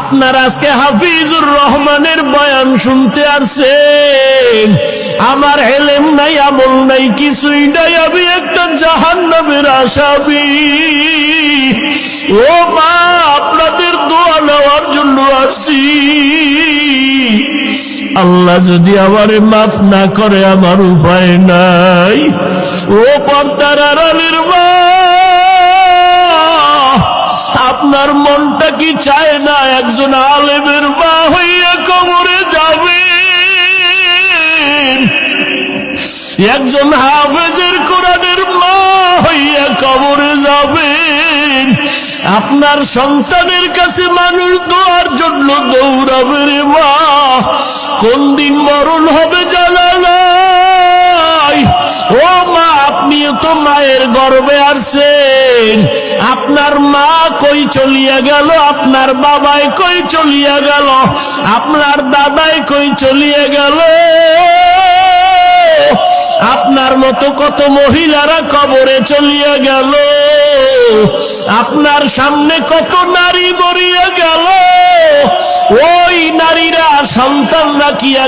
আপনারা আজকে হাফিজুর রহমানের বয়ান শুনতে আসছেন, আমার ইলম নাই, আমল নাই, কিছুই নাই, আমি একটা জাহান্নামের আসামি। ও মা, আপনাদের দোয়া নেওয়ার জন্য আসছি। আল্লাহ যদি আমারে মাফ না করে আমার উপায় নাই। ও পর্দার আড়ালের মা, আপনার মনটা কি চায় না একজন আলেমের মা হইয়া কবরে যাবেন, একজন হাফেজের কোরআনের মা হইয়া কবরে যাবেন? আপনার সন্তানের কাছে মানুষ দোয়ার জন্য দৌড়াবে রে মা, কোন দিন মরণ হবে জানা নাই। ও মা, আপনিও তো মায়ের গর্ভে আসছেন, আপনার মা কই চলিয়া গেল, আপনার বাবাই কই চলিয়া গেল, আপনার দাদাই কই চলিয়া গেল। আপনার মতো কত মহিলারা কবরে চলিয়া গেল, আপনার সামনে কত নারী মরিয়া গেল। ওই নারীরা সন্তান রাখিয়া